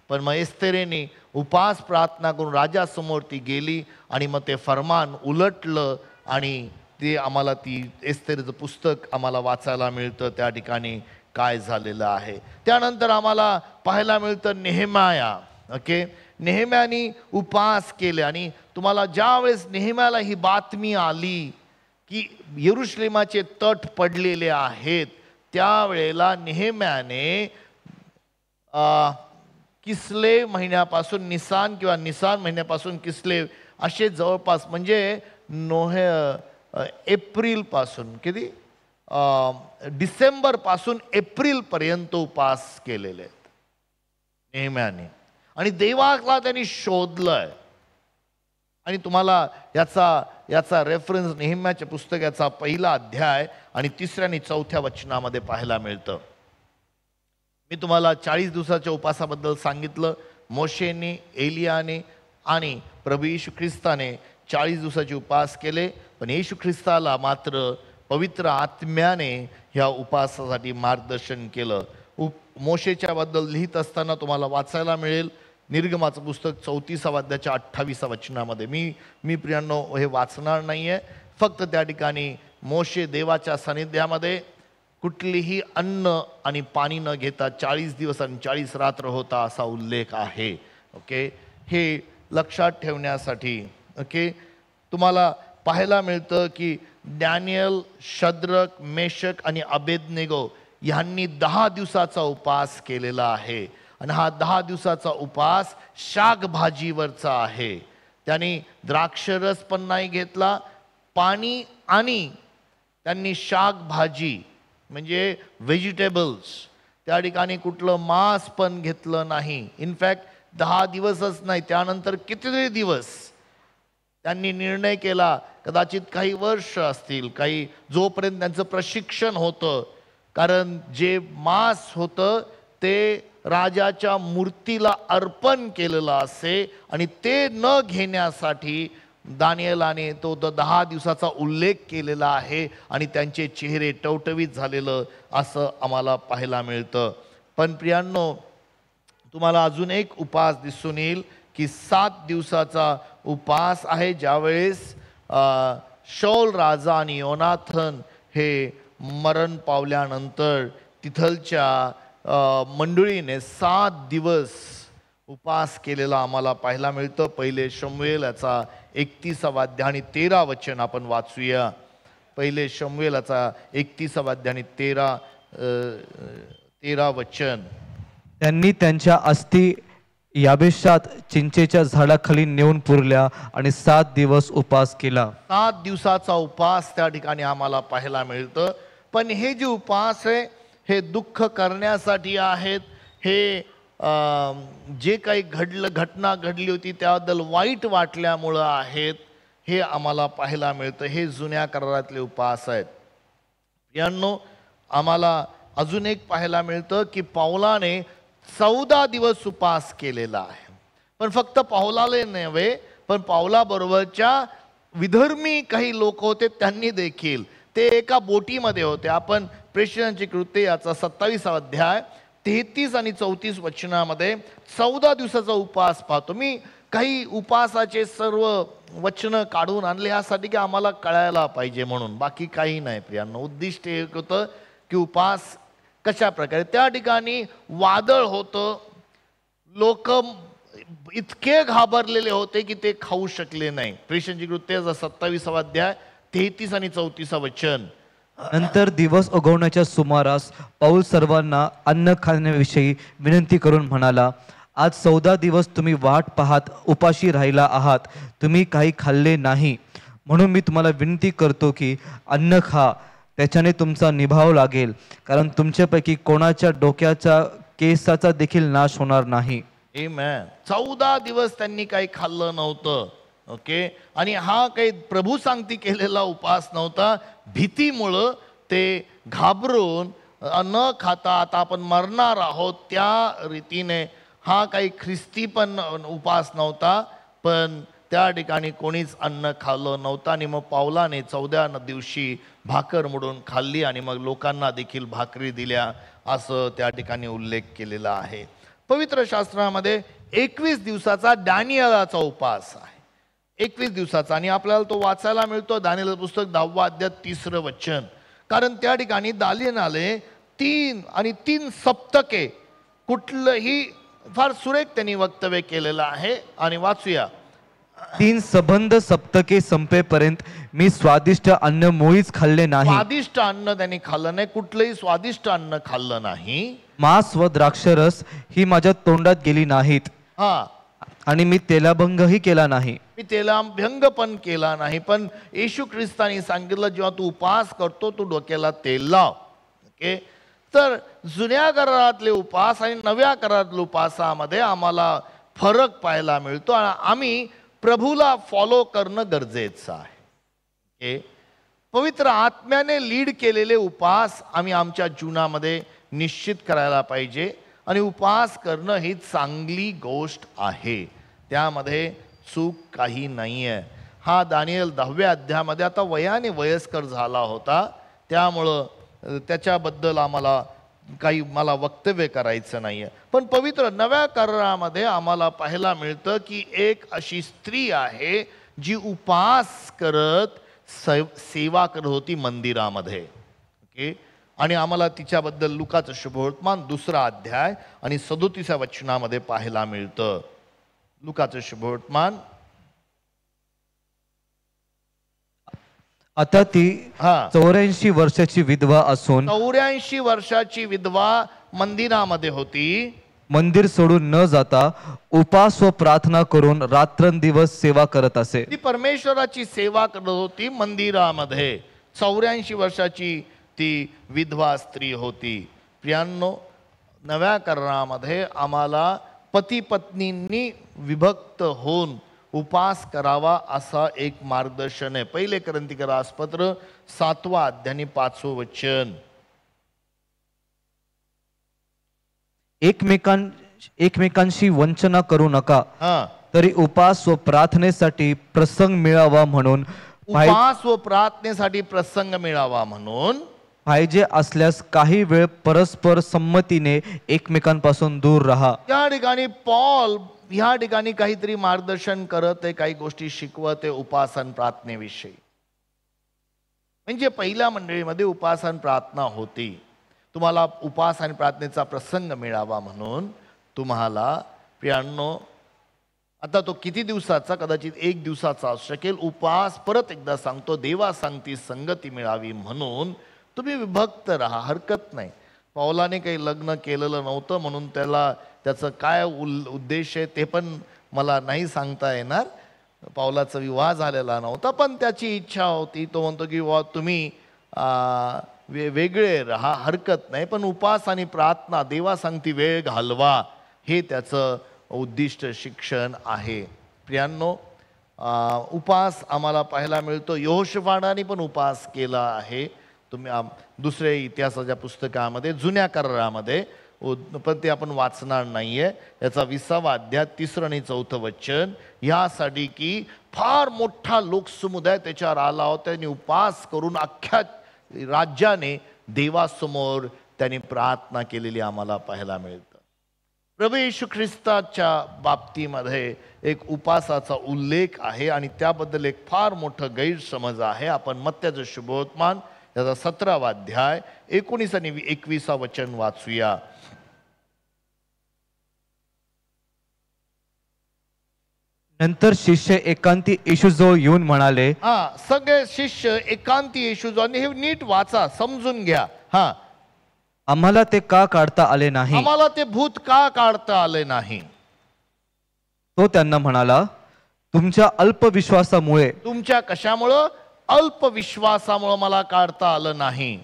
पण मग एस्तेरेने उपवास प्रार्थना करून राजासमोर ती गेली आणि मग ते फरमान उलटलं. आणि ते आम्हाला ती एस्तेरचं पुस्तक आम्हाला वाचायला मिळतं त्या ठिकाणी काय झालेलं आहे. त्यानंतर आम्हाला पाहायला मिळतं नेहेमाया. ओके, नेहेम्याने उपवास केले. आणि तुम्हाला ज्या वेळेस नेहेम्याला ही बातमी आली की यरुशलेमाचे तट पडलेले आहेत, त्यावेळेला नेहेम्याने किस्ले महिन्यापासून निसान किंवा निसान महिन्यापासून किस्ले असे जवळपास म्हणजे एप्रिलपासून किती डिसेंबरपासून एप्रिलपर्यंत उपास केलेले आहेत नेहेम्याने. आणि देवाला त्यांनी शोधलंय. आणि तुम्हाला याचा रेफरन्स नेहेम्याच्या पुस्तकाचा 1 अध्याय आणि 3 आणि 4 वचनामध्ये पाहायला मिळतं. मी तुम्हाला 40 दिवसाच्या उपासाबद्दल सांगितलं. मोशेने, एलियाने आणि प्रभू येशू ख्रिस्ताने 40 दिवसाचे उपास केले. पण येशू ख्रिस्ताला मात्र पवित्र आत्म्याने ह्या उपासासाठी मार्गदर्शन केलं. मोशेच्या बद्दल लिहित असताना तुम्हाला वाचायला मिळेल निर्गमाचं पुस्तक 34 अध्यायाच्या 28 वचनामध्ये. मी प्रियांनो हे वाचणार नाही आहे. फक्त त्या ठिकाणी मोशे देवाच्या सानिध्यामध्ये कुठलीही अन्न आणि पाणी न घेता 40 दिवस आणि 40 रात्र होता असा उल्लेख आहे. ओके, हे लक्षात ठेवण्यासाठी ओके तुम्हाला पाहायला मिळतं की डॅनियल, शद्रक, मेशक आणि अबेदनेगो यांनी 10 दिवसाचा उपास केलेला आहे. आणि हा 10 दिवसाचा उपास शाकभाजीवरचा आहे. त्यांनी द्राक्षरस पण नाही घेतला, पाणी आणि त्यांनी शाकभाजी म्हणजे व्हेजिटेबल्स, त्या ठिकाणी कुठलं मांस पण घेतलं नाही. इनफॅक्ट 10 दिवसच नाही, त्यानंतर कितीतरी दिवस त्यांनी निर्णय केला, कदाचित काही वर्ष असतील, काही जोपर्यंत त्यांचं प्रशिक्षण होतं. कारण जे मांस होतं ते राजाच्या मूर्तीला अर्पण केलेलं असे आणि ते न घेण्यासाठी दानिएलाने तो 10 दिवसाचा उल्लेख केलेला आहे. आणि त्यांचे चेहरे टवटवीत झालेलं असं आम्हाला पाहायला मिळतं. पण प्रियांनो, तुम्हाला अजून एक उपास दिसून येईल की 7 दिवसाचा उपास आहे, ज्यावेळेस शौल राजा आणि योनाथन हे मरण पावल्यानंतर तिथलच्या मंडळीने 7 दिवस उपास केलेला आम्हाला पाहायला मिळतं. 1 शमूएल याचा 31 अध्याय आणि 13 वचन आपण वाचूया. 1 शमूएल याचा 31 अध्याय आणि 13 वचन. त्यांनी त्यांच्या अस्थी याबेशात चिंचेच्या झाडाखाली नेऊन पुरल्या आणि 7 दिवस उपास केला. 7 दिवसाचा उपास त्या ठिकाणी आम्हाला पाहायला मिळतं. पण हे जे उपास आहे हे दुःख करण्यासाठी आहेत. हे जे काही घटना घडली होती त्याबद्दल वाईट वाटल्यामुळं आहेत, हे आम्हाला पाहायला मिळतं. हे जुन्या करारातले उपास आहेत. यांनो, आम्हाला अजून एक पाहायला मिळतं की पौलाने 14 दिवस उपास केलेला आहे. पण फक्त पौलाले नव्हे, पण पौलाबरोबरच्या विधर्मी काही लोक होते, त्यांनी देखील ते एका बोटीमध्ये होते. आपण प्रेषितांची कृत्ये याचा 27 अध्याय 33 आणि 34 वचनामध्ये 14 दिवसाचा उपास पाहतो. मी काही उपासाचे सर्व वचनं काढून आणले यासाठी की आम्हाला कळायला पाहिजे म्हणून, बाकी काही नाही प्रियांनो. उद्दिष्ट एक होतं की उपास कशा प्रकारे. त्या ठिकाणी वादळ होतं, लोक इतके घाबरलेले होते की ते खाऊ शकले नाही. प्रेषितांची कृत्ये 27 अध्याय 33 आणि 34 वचन. नंतर दिवस उगवण्याच्या सुमारास पौल सर्वांना अन्न खाण्याविषयी विनंती करून म्हणाला, आज 14 दिवस तुम्ही वाट पाहत उपाशी राहिला आहात, तुम्ही काही खाल्ले नाही. म्हणून मी तुम्हाला विनंती करतो की अन्न खा, त्याच्याने तुमचा निभाव लागेल, कारण तुमच्यापैकी कोणाच्या डोक्याचा केसाचा देखील नाश होणार नाही. आमेन. 14 दिवस त्यांनी काही खाल्लं नव्हतं. ओके, आणि हा काही प्रभू सांगती केलेला उपास नव्हता. भीतीमुळं ते घाबरून न खाता आता आपण मरणार आहोत त्या रीतीने हा काही ख्रिस्ती पण उपास नव्हता. पण त्या ठिकाणी कोणीच अन्न खाल्लं नव्हतं. आणि मग पौलाने 14 दिवशी भाकर मोडून खाल्ली आणि मग लोकांना देखील भाकरी दिल्या असं त्या ठिकाणी उल्लेख केलेला आहे. पवित्र शास्त्रामध्ये 21 दिवसाचा दानिएलाचा उपास आहे. 21 दिवसाचा, आणि आपल्याला तो वाचायला मिळतो दानिएल पुस्तक 10 अध्याय 3 वचन. कारण त्या ठिकाणी दानिएलाने 3 सप्तके कुठलंही फार सुरेख त्यांनी वक्तव्य केलेलं आहे. आणि वाचूया 3 सबंध सप्तके संपेपर्यंत मी स्वादिष्ट अन्न मुळीच खाल्ले नाही. स्वादिष्ट अन्न त्यांनी खाल्लं नाही, कुठलंही स्वादिष्ट अन्न खाल्लं नाही. मांस व द्राक्षरस ही माझ्या तोंडात गेली नाहीत हा, आणि मी तेलाभंगही केला नाही. मी त्याला भंग पण केला नाही. पण येशू ख्रिस्तानी सांगितलं, जेव्हा तू उपवास करतो तू डोक्याला तेल लाव. ओके, तर जुन्या करारातले उपवास आणि नव्या करारातल्या उपवासामध्ये आम्हाला फरक पाहायला मिळतो आणि आम्ही प्रभूला फॉलो करणं गरजेचं आहे. ओके, पवित्र आत्म्याने लीड केलेले उपवास आम्ही आमच्या जीवनामध्ये निश्चित करायला पाहिजे. आणि उपवास करणं ही चांगली गोष्ट आहे, त्यामध्ये चूक काही नाही आहे. हा दानिएल 10व्या अध्यायामध्ये आता वयाने वयस्कर झाला होता, त्यामुळं त्याच्याबद्दल मला वक्तव्य करायचं नाही आहे. पण पवित्र नव्या करारामध्ये आम्हाला पाहायला मिळतं की एक अशी स्त्री आहे जी उपवास करत सेवा करत होती मंदिरामध्ये. ओके, आणि आम्हाला तिच्याबद्दल लुकाचं शुभवर्तमान 2रा अध्याय आणि 37व्या वचनामध्ये पाहायला मिळतं. लुकाचं शुभवर्तमान. आता ती 84 वर्षाची विधवा असून 84 वर्षाची विधवा मंदिरामध्ये होती. मंदिर सोडून न जाता उपवास व प्रार्थना करून रात्रंदिवस सेवा करत असे. ती परमेश्वराची सेवा करत होती मंदिरामध्ये. 84 वर्षाची ती विधवा स्त्री होती. प्रियांनो, नव्या करारामध्ये आम्हाला पती पत्नींनी विभक्त होऊन उपवास करावा असा एक मार्गदर्शन आहे. 1 कोरिन्थीकरासपत्र 7वा अध्याय 5वं वचन. एकमेकांशी वंचना करू नका, तरी उपवास व प्रार्थनेसाठी प्रसंग मिळावा म्हणून उपवास व प्रार्थनेसाठी प्रसंग मिळावा म्हणून पाहिजे असल्यास काही वेळ परस्पर संमतीने एकमेकांपासून दूर राहा. या ठिकाणी पॉल ह्या ठिकाणी काहीतरी मार्गदर्शन करत आहे, काही गोष्टी शिकवत आहे उपासन प्रार्थनेविषयी. म्हणजे पहिल्या मंडळीमध्ये उपासन प्रार्थना होती. तुम्हाला उपवास आणि प्रार्थनेचा प्रसंग मिळावा म्हणून तुम्हाला प्रियांनो, आता तो किती दिवसाचा, कदाचित 1 दिवसाचा असू शकेल, उपवास परत एकदा सांगतो, देवा सांगती संगती मिळावी म्हणून तुम्ही विभक्त राहा, हरकत नाही. पौलाने काही लग्न केलेलं नव्हतं म्हणून त्याचं काय उद्देश आहे ते पण मला नाही सांगता येणार. पौलाचा विवाह झालेला नव्हता, पण त्याची इच्छा होती. तो म्हणतो की तुम्ही वेगळे राहा, हरकत नाही, पण उपवास आणि प्रार्थना, देवा सांगती वेळ घालवा, हे त्याचं उद्दिष्ट शिक्षण आहे. प्रियांनो, उपवास आम्हाला पाहायला मिळतो. यहोशफाटाने पण उपवास केला आहे. तुम्ही दुसऱ्या इतिहासाच्या पुस्तकामध्ये, जुन्या करारामध्ये, पण ते आपण वाचणार नाहीये. याचा 20वा अध्याय 3रं आणि 4थं वचन. यासाठी की फार मोठा लोकसमुदाय त्याच्यावर आला होता. त्यांनी उपवास करून अख्ख्या राज्याने देवासमोर त्यांनी प्रार्थना केलेली आम्हाला पाहायला मिळतं. प्रभू येशू ख्रिस्ताच्या बाबतीमध्ये एक उपवासाचा उल्लेख आहे आणि त्याबद्दल एक फार मोठं गैरसमज आहे. आपण मत्त्याचं शुभवर्तमान त्याचा 17वा अध्याय 19 आणि 21 वचन वाचूया. नंतर शिष्य एकांती येशूजवळ येऊन म्हणाले, सगळे शिष्य एकांती येशूजवळ, हे नीट वाचा, समजून घ्या. आम्हाला ते का काढता आले नाही? आम्हाला ते भूत का काढता आले नाही? तो त्यांना म्हणाला, तुमच्या अल्पविश्वासामुळे. तुमच्या कशामुळं? अल्पविश्वासामुळे मला काढता आलं नाही.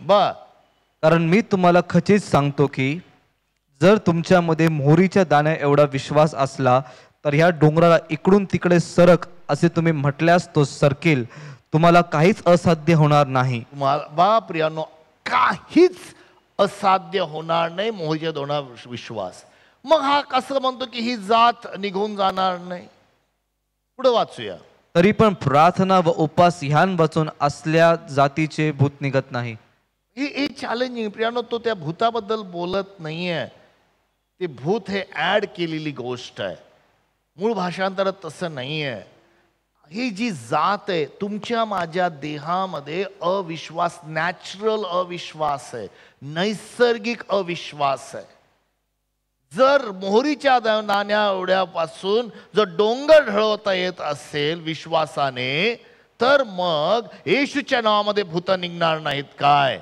कारण मी तुम्हाला खचित सांगतो की जर तुमच्यामध्ये मोहरीच्या दाण्या एवढा विश्वास असला तर ह्या डोंगराला इकडून तिकडे सरक असे तुम्ही म्हटल्यास तो सरकेल. तुम्हाला काहीच असाध्य होणार नाही. प्रियांनो, काहीच असाध्य होणार नाही मोहरीच्या दाण्यावर विश्वास. मग हा कसं म्हणतो की ही जात निघून जाणार नाही? पुढे वाचूया. तरी पण प्रार्थना व उपवास ह्यांपासून असल्या जातीचे भूत निघत नाही. हे चॅलेंजिंग. प्रियांनो, तो त्या भूताबद्दल बोलत नाहीये. ते भूत हे ऍड केलेली गोष्ट आहे. मूळ भाषांतरात तसं नाहीये. ही जी जात आहे, तुमच्या माझ्या देहामध्ये अविश्वास, नॅचरल अविश्वास आहे, नैसर्गिक अविश्वास आहे. जर मोहरीच्या दाण्या एवढ्यापासून जर डोंगर ढळवता येत असेल विश्वासाने, तर मग येशूच्या नावामध्ये भूत निघणार नाहीत काय?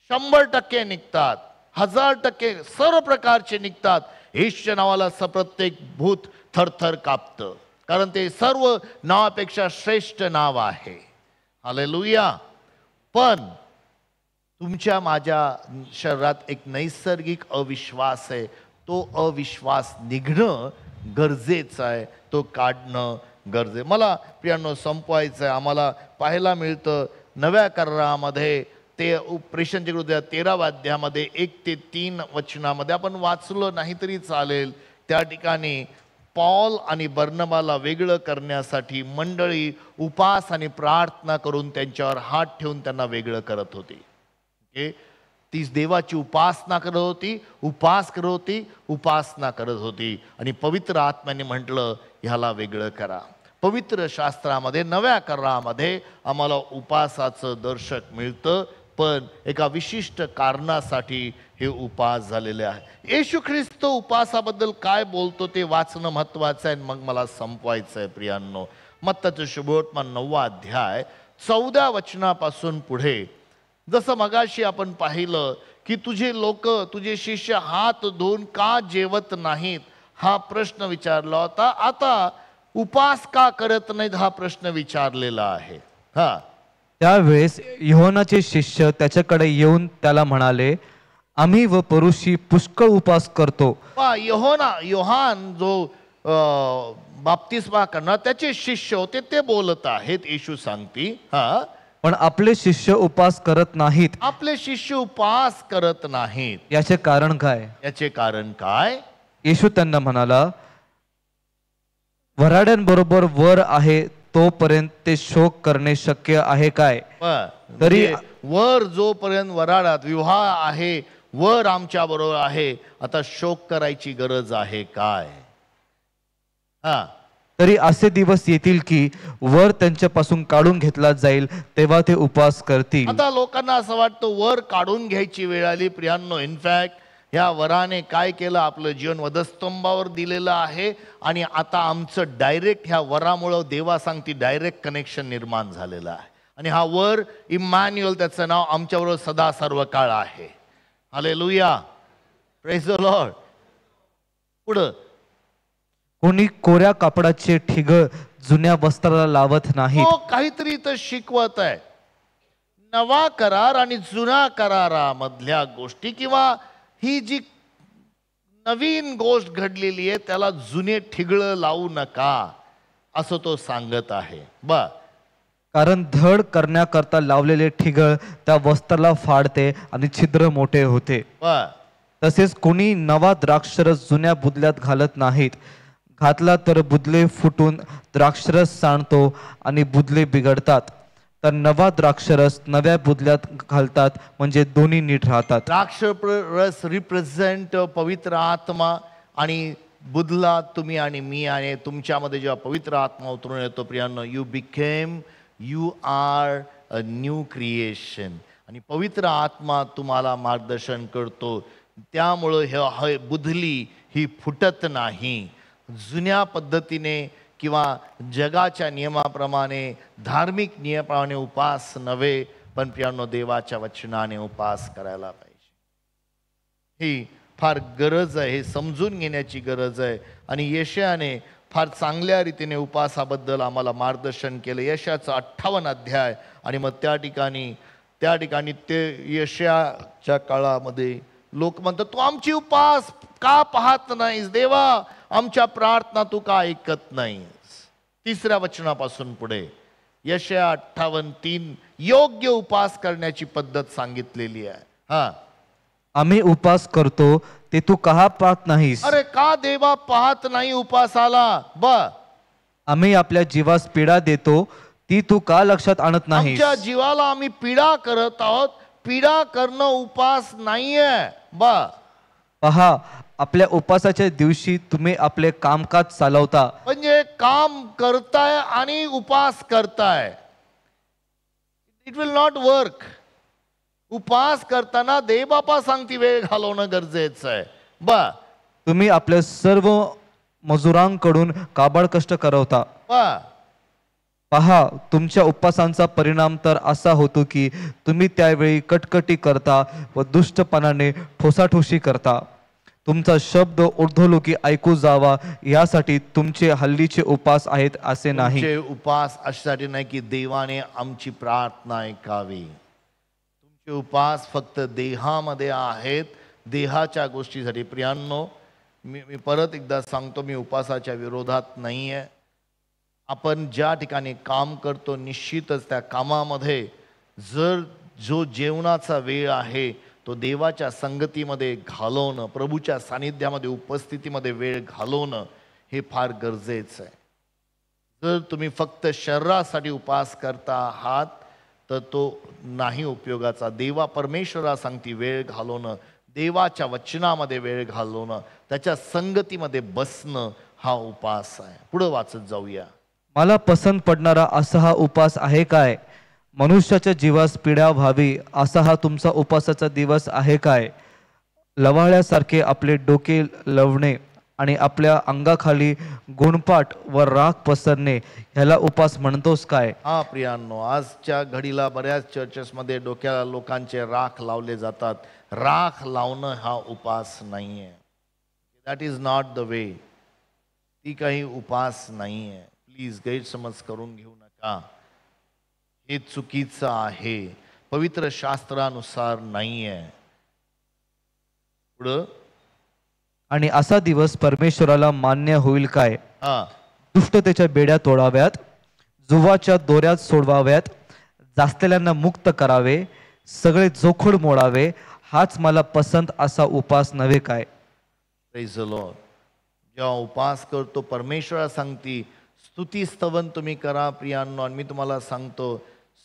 100% निघतात, 1000% सर्व प्रकारचे निघतात. येशूच्या नावाला प्रत्येक भूत थरथर कापतं, कारण ते सर्व नावापेक्षा श्रेष्ठ नाव आहे. हालेलुया. पण तुमच्या माझ्या शरीरात एक नैसर्गिक अविश्वास आहे. तो अविश्वास निघणं गरजेचं आहे, तो काढणं गरजे. मला प्रियांनो संपवायचं आहे. आम्हाला पाहायला मिळतं नव्या करारामध्ये ते प्रेषणांची कृत्या 13व्या अध्यायामध्ये 1 ते 3 वचनामध्ये आपण वाचलं नाही तरी चालेल. त्या ठिकाणी पॉल आणि बर्नबाला वेगळं करण्यासाठी मंडळी उपास आणि प्रार्थना करून त्यांच्यावर हात ठेवून त्यांना वेगळं करत होती. ती देवाची उपासना करत होती, उपास करत होती, उपासना करत होती. आणि पवित्र आत्म्याने म्हटलं ह्याला वेगळं करा. पवित्र शास्त्रामध्ये नव्या करारामध्ये आम्हाला उपासाचं दर्शक मिळतं, पण एका विशिष्ट कारणासाठी हे उपास झालेले आहे. येशू ख्रिस्त उपासाबद्दल काय बोलतो ते वाचणं महत्वाचं आहे. मग मला संपवायचं आहे प्रियांनो. मत्ताचं शुभवर्तमान 9वा अध्याय 14 वचनापासून पुढे, जसं मगाशी आपण पाहिलं की तुझे लोक, तुझे शिष्य हात धुवून का जेवत नाहीत हा प्रश्न विचारला होता. आता उपास का करत नाहीत हा प्रश्न विचारलेला आहे. त्यावेळेस योहानाचे शिष्य त्याच्याकडे येऊन त्याला म्हणाले, आम्ही व परुषी पुष्कळ उपास करतो. योहान जो बाप्तिस्मा करणार त्याचे शिष्य होते ते बोलत आहेत. येशू सांगती पण आपले शिष्य उपास करत नाहीत. आपले शिष्य उपास करत नाहीत. याचे कारण काय? याचे कारण काय? येशू त्यांना म्हणाला, वऱ्हाड्यांबरोबर वर आहे तोपर्यंत ते शोक करणे शक्य आहे काय? तरी वर जोपर्यंत वऱ्हाडात विवाह आहे, वर आमच्या बरोबर आहे, आता शोक करायची गरज आहे काय? तरी असे दिवस येतील की वर त्यांच्यापासून काढून घेतला जाईल, तेव्हा ते उपास करतील. आता लोकांना असं वाटतं वर काढून घ्यायची वेळ आली. प्रियांनो, इनफॅक्ट ह्या वराने काय केलं, आपलं जीवन वधस्तंभावर दिलेलं आहे. आणि आता आमचं डायरेक्ट ह्या वरामुळं देवा सांगती डायरेक्ट कनेक्शन निर्माण झालेलं आहे. आणि हा वर इम्मॅन्युअल, त्याचं नाव आमच्याबरोबर सदा सर्व काळ आहे. Hallelujah, praise the Lord. पुढं, कोणी कोऱ्या कापडाचे ठिगळ जुन्या वस्त्राला लावत नाही. काहीतरी तर शिकवत आहे. नवा करार आणि जुना करारामधल्या गोष्टी, किंवा ही जी नवीन गोष्ट घडलेली आहे त्याला जुने ठिगळ लावू नका असं तो सांगत आहे. कारण धड करण्याकरता लावलेले ठिगळ त्या वस्त्राला फाडते आणि छिद्र मोठे होते. तसेच कोणी नवा द्राक्षरस जुन्या बुदल्यात घालत नाहीत. घातला तर बुदले फुटून द्राक्षरस सांडतो आणि बुदले बिघडतात. तर नवा द्राक्षरस नव्या बुदल्यात घालतात, म्हणजे दोन्ही नीट राहतात. द्राक्षरस रिप्रेझेंट पवित्र आत्मा, आणि बुदला तुम्ही आणि मी. आणि तुमच्यामध्ये जेव्हा पवित्र आत्मा उतरून येतो प्रियांनो, you are a new creation. आणि पवित्र आत्मा तुम्हाला मार्गदर्शन करतो. त्यामुळं हे बुधली ही फुटत नाही. जुन्या पद्धतीने किंवा जगाच्या नियमाप्रमाणे, धार्मिक नियमाप्रमाणे उपास नव्हे, पण प्रियांनो देवाच्या वचनाने उपास करायला पाहिजे. ही फार गरज आहे, हे समजून घेण्याची गरज आहे. आणि यशायाने फार चांगल्या रीतीने उपासाबद्दल आम्हाला मार्गदर्शन केलं. यशाचा 58 अध्याय. आणि मग त्या ठिकाणी ते यशाच्या काळामध्ये लोक म्हणतात, तू आमची उपास का पाहत नाहीस देवा, आमच्या प्रार्थना तू का ऐकत नाहीस. 3ऱ्या वचनापासून पुढे यशाया 58:3 योग्य उपास करण्याची पद्धत सांगितलेली आहे. आम्ही उपास करतो ते तू का पाहत नाहीस. अरे का देवा पाहत नाही उपासाला? आम्ही आपल्या जीवास पीडा देतो ती तू का लक्षात आणत नाही. आमच्या जीवाला आम्ही पीडा करत आहोत. पीडा करणं उपास नाहीये. पहा, आपल्या उपासाच्या दिवशी तुम्ही आपले कामकाज चालवता. म्हणजे काम करताय आणि उपास करताय. It will not work. उपास करताना देव बापा सांगती वेळ घालवणं गरजेचं आहे. तुम्ही आपल्या सर्व मजुरांकडून काबाड कष्ट करवता. पहा, तुमच्या उपवासांचा परिणाम तर असा होतो की तुम्ही त्यावेळी कटकटी करता व दुष्टपणाने ठोसाठोशी करता. तुमचा शब्द ऊर्ध्वलोकी ऐकू जावा यासाठी तुमचे हल्लीचे उपास आहेत असे नाही. तुमचे उपास अशासाठी नाही की देवाने आमची प्रार्थना ऐकावी. तुमचे उपास फक्त देहामध्ये आहेत, देहाच्या गोष्टीसाठी. प्रियांनो, मी परत एकदा सांगतो, मी उपासाच्या विरोधात नाही आहे. आपण ज्या ठिकाणी काम करतो निश्चितच त्या कामामध्ये जर जो जेवणाचा वेळ आहे तो देवाच्या संगतीमध्ये घालवणं, प्रभूच्या सानिध्यामध्ये उपस्थितीमध्ये वेळ घालवणं हे फार गरजेचं आहे. जर तुम्ही फक्त शरीरासाठी उपास करता आहात तर तो नाही उपयोगाचा. देवा परमेश्वरा सांगती वेळ घालवणं, देवाच्या वचनामध्ये वेळ घालवणं, त्याच्या संगतीमध्ये बसणं हा उपास आहे. पुढे वाचत जाऊया. मला पसंत पडणारा असा हा उपास आहे काय? मनुष्याच्या जीवास पीडा व्हावी असा हा तुमचा उपासाचा दिवस आहे काय? लवाळ्यासारखे आपले डोके लवणे आणि आपल्या अंगाखाली गोणपाट व राख पसरणे ह्याला उपास म्हणतोस काय? हा प्रियांनो, आजच्या घडीला बऱ्याच चर्चेसमध्ये डोक्याला लोकांचे राख लावले जातात. राख लावणं हा उपास नाहीये. That is not the way. ती काही उपास नाहीये. प्लीज गैरसमज करून घेऊ नका. हे चुकीचं आहे, पवित्र शास्त्रानुसार नाहीये. पुढं, आणि असा दिवस परमेश्वराला मान्य होईल काय? हा, दुष्टतेच्या बेड्या तोडाव्यात, जुवाच्या दोऱ्यात सोडवाव्यात, जास्तल्यांना मुक्त करावे, सगळे जोखड मोडावे, हाच मला पसंत असा उपास नव्हे काय? Praise the Lord. जेव्हा उपास करतो परमेश्वरा सांगती स्तुती स्तवन तुम्ही करा प्रियांनो. आणि मी तुम्हाला सांगतो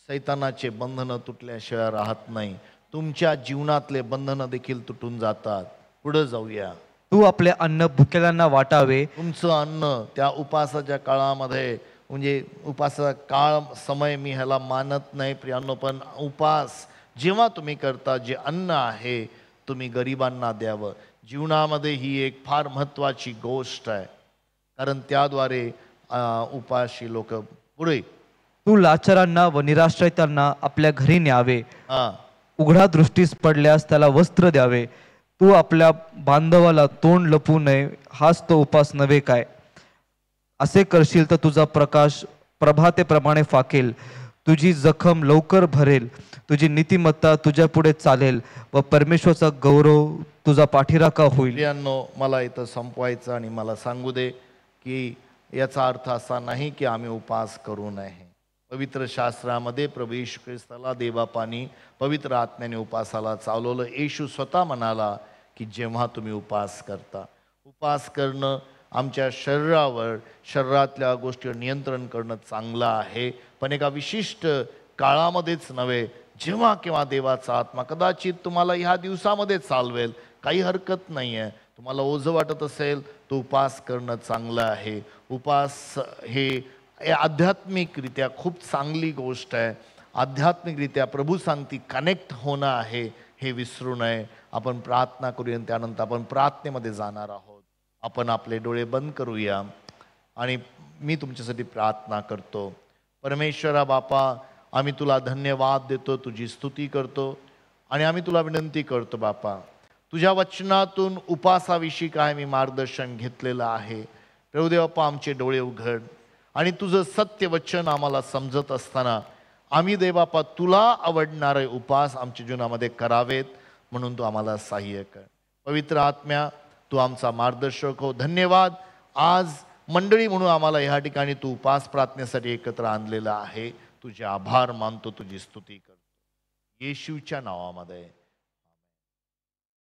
सैतानाचे बंधनं तुटल्याशिवाय राहत नाही. तुमच्या जीवनातले बंधनं देखील तुटून जातात. पुढे जाऊया. तू आपले अन्न भुकेल्यांना वाटावे. तुमचं अन्न त्या उपासाच्या काळामध्ये, म्हणजे उपासाचा काळ समय मी ह्याला मानत नाही प्रियांनो, पण उपास जेव्हा तुम्ही करता जे अन्न आहे तुम्ही गरिबांना द्यावं. जीवनामध्ये ही एक फार महत्त्वाची गोष्ट आहे, कारण त्याद्वारे उपाशी लोक. पुढे, तू लाचारांना व निराश्रितांना आपल्या घरी न्यावे. हा, उघडा दृष्टीस पडल्यास त्याला वस्त्र द्यावे. तू आपल्या बांधवाला तोंड लपवू नये, हाच तो उपास नव्हे काय? असे करशील तर तुझा प्रकाश प्रभातेप्रमाणे फाकेल, तुझी जखम लवकर भरेल, तुझी नीतिमत्ता तुझ्या पुढे चालेल व परमेश्वराचा गौरव तुझा पाठीराखा होईल. प्रियांनो, मला इथं संपवायचं आणि मला सांगू दे की याचा अर्थ असा नाही की आम्ही उपास करू नये. पवित्र शास्त्रामध्ये प्रभू येशू ख्रिस्ताला देवापानी पवित्र आत्म्याने उपासाला चालवलं. येशू स्वतः म्हणाला की जेव्हा तुम्ही उपास करता, उपास करणं आमच्या शरीरावर, शरीरातल्या गोष्टीवर नियंत्रण करणं चांगलं आहे, पण एका विशिष्ट काळामध्येच नव्हे. जेव्हा केव्हा देवाचा आत्मा कदाचित तुम्हाला ह्या दिवसामध्ये चालवेल, काही हरकत नाही आहे. तुम्हाला ओझं वाटत असेल तो उपास करणं चांगलं आहे. उपास हे आध्यात्मिकरित्या खूप चांगली गोष्ट आहे. आध्यात्मिकरित्या प्रभू सांगती कनेक्ट होणं आहे, हे विसरू नये. आपण प्रार्थना करूया, त्यानंतर आपण प्रार्थनेमध्ये जाणार आहोत. आपण आपले डोळे बंद करूया आणि मी तुमच्यासाठी प्रार्थना करतो. परमेश्वरा बापा, आम्ही तुला धन्यवाद देतो, तुझी स्तुती करतो आणि आम्ही तुला विनंती करतो बापा, तुझ्या वचनातून उपासाविषयी काय मी मार्गदर्शन घेतलेलं आहे. प्रभुदेव बाप्पा, आमचे डोळे उघड आणि तुझं सत्य वचन आम्हाला समजत असताना आम्ही देवबापा तुला आवडणारे उपास आमच्या जीवनामध्ये करावेत, म्हणून तू आम्हाला सहाय्य कर. पवित्र आत्म्या, तू आमचा मार्गदर्शक हो. धन्यवाद. आज मंडळी म्हणून आम्हाला ह्या ठिकाणी तू उपास प्रार्थनेसाठी एकत्र आणलेलं आहे. तुझे आभार मानतो, तुझी स्तुती करतो येशूच्या नावामध्ये.